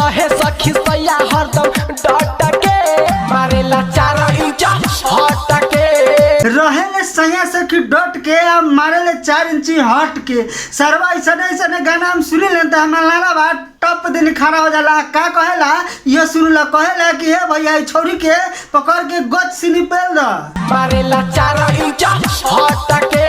रहे सखी सैया हरदम डट के मारेला 4 इंच हट के रहे सैया सखी डट के अब मारेले 4 इंची हट के। सरवा ऐसा गाना हम सुनी ले तो हमारा बात टप दिन खड़ा हो जाला। का कहेला ये सुनला कहेला कि हे भैया छोरी के पकड़ के गच सिनी पेल द मारेला 4 इंच हट के।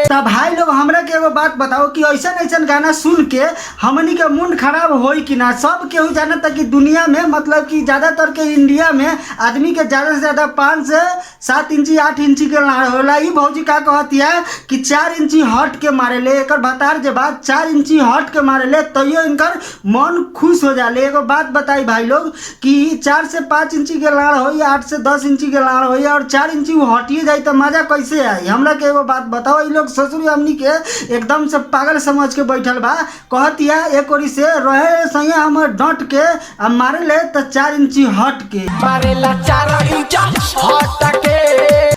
तब भाई लोग हमरा के एगो बात बताओ कि ऐसा गाना सुन के हमनी के मूड खराब होई कि ना। सब केहू जानता कि दुनिया में मतलब कि ज्यादातर के इंडिया में आदमी के ज्यादा से ज्यादा 5 से 7 इंची 8 इंची के लाड़ होला। ई भौजी का कहती है कि 4 इंची हट के मारेले। एकर बतार जे बात 4 इंची हट के मारेले तैयो इनकर मन खुश हो जाले। एगो बात बताई भाई लोग कि 4 से 5 इंची के लाड़ हो या 8 से 10 इंची के लाड़ हो और 4 इंची हटिए जाए तो मजा कैसे आई। हमरा के एगो बात बताओ, ई लोग ससुरी हमनी के एकदम से पागल समझ के बैठल बा। कहतिया एक ओरी से रहे सैया हम डट के अब मारे ले तो 4 इंची हट के मारेला 4 इंच हट के।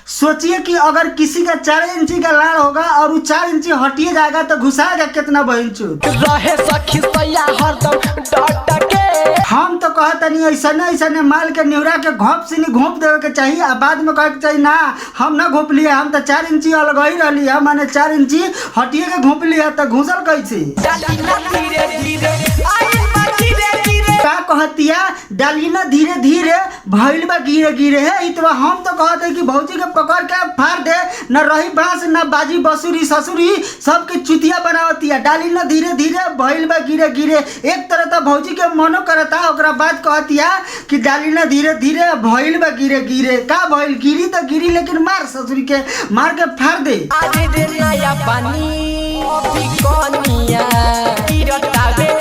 सोचिए कि अगर किसी का 4 इंची का लाड़ होगा और वो 4 इंची हटिए जाएगा तो घुसाएगा कितना बहनचू। रहे सखी सैया हरदम डट के। हम तो कहता नहीं ऐसा माल के निहुरा के घोप से नहीं घोप देवे के चाहिए आ बाद में कहे के चाहिए ना हम ना घोप लिए, हम तो 4 इंची अलग ही रही है माने 4 इंची हटिए के घोप लिया तो घुसल कैसे। का कहतिया डाली ना धीरे धीरे भइल बा गिरे गिरे है। इतवा हम तो कहते कि भौजी के पकड़ के फाड़ दे न रही बांस न बाजी बसुरी ससुरी सबके चुतिया बनावतिया। डाली ना धीरे धीरे भइल बा गिरे गिरे। एक तरह तो भौजी के मनो करता ओकरा बाद कहतिया कि डाली ना धीरे धीरे भइल बा गिरे गिरे। का भइल गिरी तो गिरी लेकिन मार ससुरी के मार के फाड़ दे। आजे दे नया पानी अभी कोनिया गिरतावे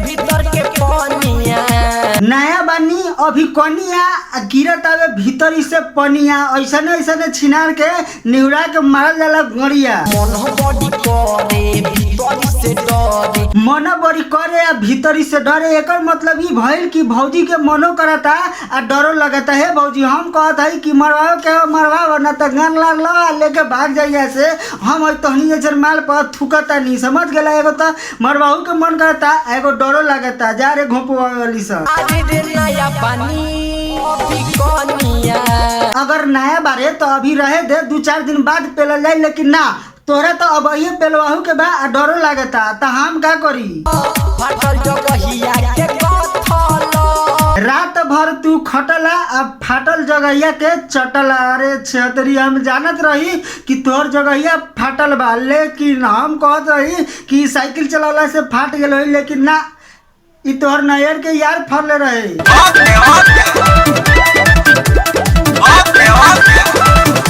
भीतर के पनिया। नया बानी अभी कनिया गिरत आवे भीतरी से पनिया। ऐसा छिनार के निहुरा के मारल जाला गड़िया। मन बड़ी करे भीतरी से डरे। मन बड़ी करे आ भीतरी से डरे। एकर मतलब ई भइल कि भौजी के मनो करता आ डरो लगता है। भौजी हम कहत है कि मरवाओ के मरवाओ ना तो गान लाग ला लेके भाग जाइए से हम तहनी जैसे माल पर थुकता नहीं समझ गेला। एगो तो मरवाऊ के मन करता एगो डरो लगता जा रे घोपवा वाली सब। आजे दे नया पानी अभी कोनिया। अगर नया बारे तो अभी रहे दे 2-4 दिन बाद पेलल जाए लेकिन ना तोरा तो अब ये पेलवाहू के बा डरो लागता तो हम का करी। फाटल जगहिया के कथल रात भर तू खटला अब फाटल जगहिया के चटला। अरे छतरी हम जानत रही कि तोर जगहिया फाटल बा लेकिन हम कहत रही कि साइकिल चलावला से फाट गेल होई लेकिन ना ई तोहर नैयर के यार फरले रहे।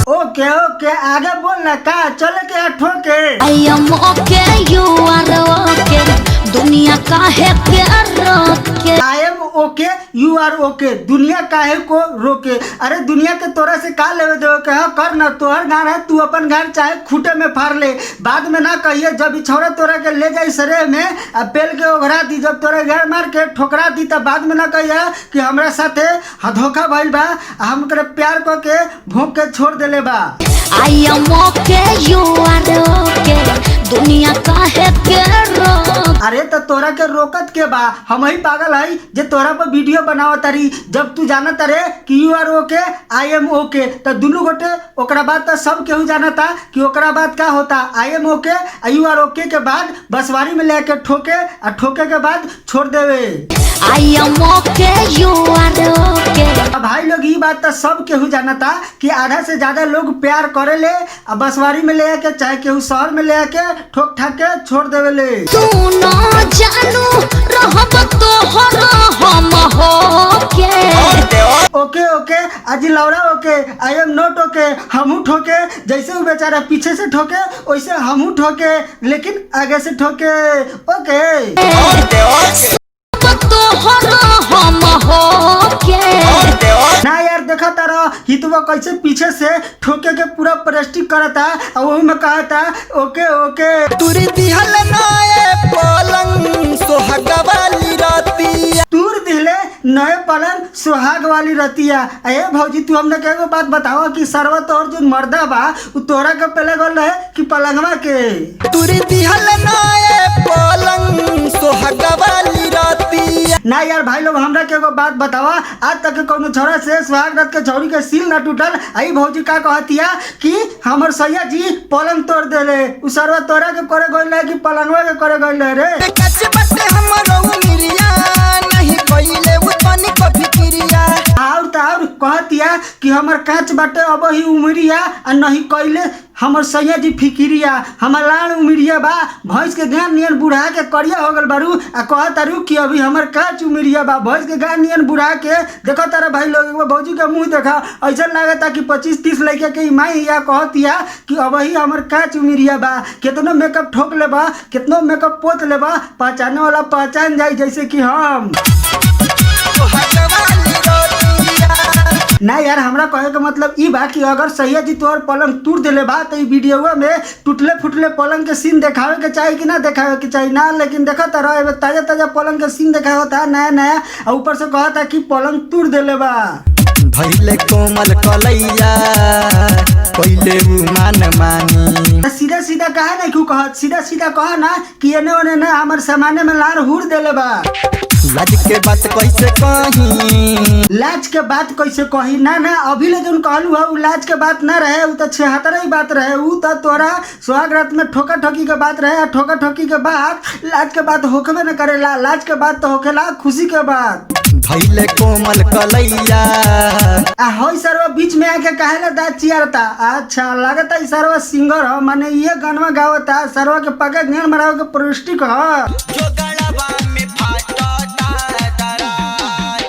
ओके आगे बोल ना का चले के ठोके। I am okay, you are okay. दुनिया काहे के रोके। आई एम ओके यू आर ओके। दुनिया काहे को रोके। अरे दुनिया के तोरा से का लेवे देवे के कर ना तोहर गान है तू अपन गान चाहे खूटे में फाड़ ले। बाद में ना कहिए जब छोरा तोरा के ले जाई सरे में आ पेल के ओघरा दी जब तोरा घर मार के ठोकरा दी तब बाद में ना कहिए कि हमरा साथे धोखा भइल बा हम करे प्यार को के भोंक के छोड़ देले बा। I am okay, you are okay. दुनिया काहे के रोके। अरे तो तोरा के रोकत के बा हम ही पागल है जे तोरा पर वीडियो बनावत तारी जब तू जानत रे कि you R okay I am ओके तो दुनू गोटे ओकरा बाद तो सब केहू जानता कि ओकरा बाद का होता आई एम ओके यू आर ओके के बाद बसवारी में लेके ठोके और ठोके के बाद छोड़ देवे। I am okay, you are okay. अब भाई लोग ये बात तो सब केहू जानता कि आधा से ज्यादा लोग प्यार करे ले और बसवारी में ले आके चाहे केहू शहर में ले आके ठोक ठाक के छोड़ देवे ले। तू ना जानू रहब तो हम होके। ओके आज लौड़ा ओके आई एम नॉट ओके हमू ठोके। जैसे वो बेचारा पीछे से ठोके वैसे हमू ठोके लेकिन आगे से ठोके। ओके तो हम होके। ना यार देखा तारा हितवा कैसे पीछे से ठोके के पूरा प्लास्टिक करता और वही में कहता ओके तुरी दिहल नाए पलंग सोहागा वाली रातिया। तूर दिले नए पलंग सुहाग वाली रतिया। अरे भौजी तू हमने क्या बात बताओ कि सरवा तोर जो मर्दा बा उ तोरा के पहले गल रहे कि पलंगवा के। तुरी दिहल नाए पलंग सोहागा वाली रातिया। ना यार भाई लोग हमरा के एगो बात बतावा, आज तक के कोनो छोरा से सुहाग रात के छौरी के सील ना टूटल। आई भौजी का कहतिया कि हमर सैया जी पलंग तोड़ देले, उ सरवा तोरा के करे गइल है कि पलंगवा के करे गइल है रे। कच्चे बटे हमरो मिरिया नहीं कोइले उतनी को फिकिरिया। और कहतिया कि हमर कांच बाटे अब ही उमरिया आ नहीं कइले हमर सैया जी फिकिरिया, हमर लाड़ उमरिया बा, भैंस के गान नियन बुढ़ा के करिया हो गल बारू आ कहतारू कि अभी हमर कांच उमरिया बा, भैंस के गान नियन बुढ़ा के। देखो तारा भाई लोग एगो भौजी के मुंह देखा, ऐसा लागता कि 25-30 लड़के के माई या कहतिया कि अब ही हमर कांच उमरिया बा। कितनो मेकअप ठोक लेबा, कितनो मेकअप पोत लेबा, पहचाने वाला पहचान जाई जैसे कि हम ना यार। हमरा कहे के मतलब ई बा कि अगर सैया जी तोर पलंग तोड़ देले बा तो ई वीडियोवा में टूटले फुटले पलंग के सीन दिखावे के चाहिए कि ना दिखावे के चाहिए ना। लेकिन देखा तारा ताजा ताजा पलंग के सीन दिखावता नया नया, और ऊपर से कहता कि पलंग तोड़ देले बा। धैले कोमल कलैया पहिले मान मानी। सीधा सीधा कहा नहीं क्यों कहत, सीधा सीधा कहा ना कि एने ओने ना हमर सामाने में लार हुर देले बा। लाज के बात कैसे कही, लाज के बात कैसे कही ना ना अभी ले जोन कहलू है उ लाज के बात ना रहे, उ तो 76 ही बात रहे। उ तो तोरा सुहाग रात में ठोका ठोकी के बात रहे, ठोका ठोकी के बाद लाज के बात होकबे न करेला। लाज के बात तो होखेला खुशी के बात। धैले कोमल कलैया आ होई सरवा बीच में आके कहेला दांत चियारता। अच्छा लगता ई सरवा सिंगर ह, माने ये गानवा गावता, सरवा के पगे ज्ञान मराव के प्रोस्टिक ह।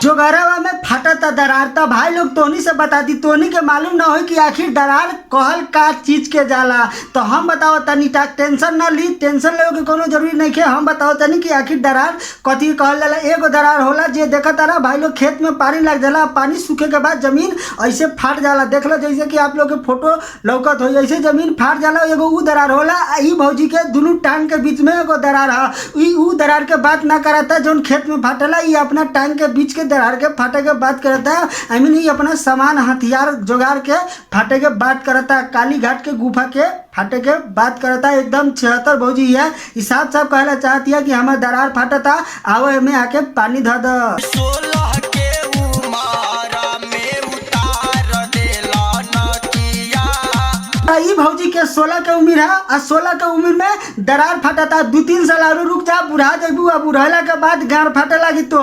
जो गरवा में फटता दरार। तो भाई लोग तोनी से बता दी, तोनी के मालूम ना हो कि आखिर दरार कहल का चीज के जाला। तो हम बताओ तनी, टेंशन ना ली, टेंशन लेवे के कोनो जरूरी नहीं है। हम बताओ तनी कि आखिर दरार कथी कहल जाला। एगो दरार होला जे देखा तारा भाई लोग खेत में पानी लग जाला, पानी सूखे के बाद जमीन ऐसे फाट जाला। देख लो जैसे कि आप लोग के फोटो लौकत हो, ऐसे जमीन फाट जाला, एगो उ दरार होला। ई भौजी के दुनू टांग के बीच में एगो दरार है। उ दरार के बात ना करता जोन खेत में फाटेला, ई अपना टांग के बीच के दरार के फाटे के बात करता है। आई मीन ये अपना सामान हथियार जोगाड़ के फाटे के बात करता है, काली घाट के गुफा के फाटे के बात करता है। एकदम 76 भौजी है, साफ साफ कहना चाहती है कि हमार दरार फाटता, आओ में आके पानी धर द। 16 के उमारा में उतार देला नकिया। ई भौजी के 16 के उम्र है, आ 16 के उम्र में दरार फाटता। 2-3 साल और रुक जा, बुढ़ा जेबू, आ बुढ़ाला के बाद गाड़ फाटे लगी। तो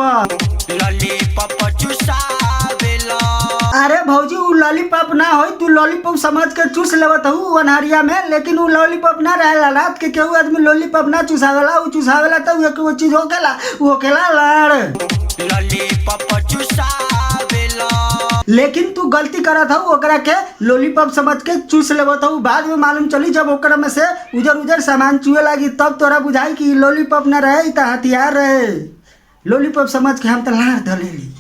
लॉलीपॉप चुसावेला। अरे भौजी उ लॉलीपॉप ना होई, तू लॉलीपॉप समझ के चूस लेवत हूँ अनहरिया में, लेकिन उ लॉलीपॉप ना रहेला। रात के केहू आदमी लॉलीपॉप ना चुसावेला, उ चुसावेला तो वो चीज होखेला, उ होखेला लाड़। लॉलीपॉप चुसावेला। लेकिन तू गलती करत हूँ, ओकरा के लॉलीपॉप समझ के चूस लेवत हूँ। बाद में मालूम चली जब ओकरा में से उजर उजर सामान चुए लगी, तब तोरा बुझाई कि लॉलीपॉप ना रहे, त हथियार रहे। लॉलीपॉप समझ के हम तो लाड़ धलेली।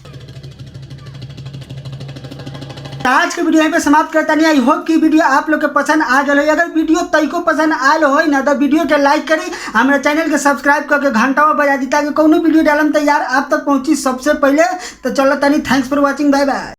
आज के वीडियो यहीं पे समाप्त करता नहीं। आई होप कि वीडियो आप लोग के पसंद आ गए। अगर वीडियो तईको पसंद आयल हो ना तो वीडियो के लाइक करी, हमारे चैनल के सब्सक्राइब करके घंटा बजा दी ताकि कोनो वीडियो डालम तो यार आप तक पहुंची सबसे पहले। तो चलो तनी, thanks for watching, bye by.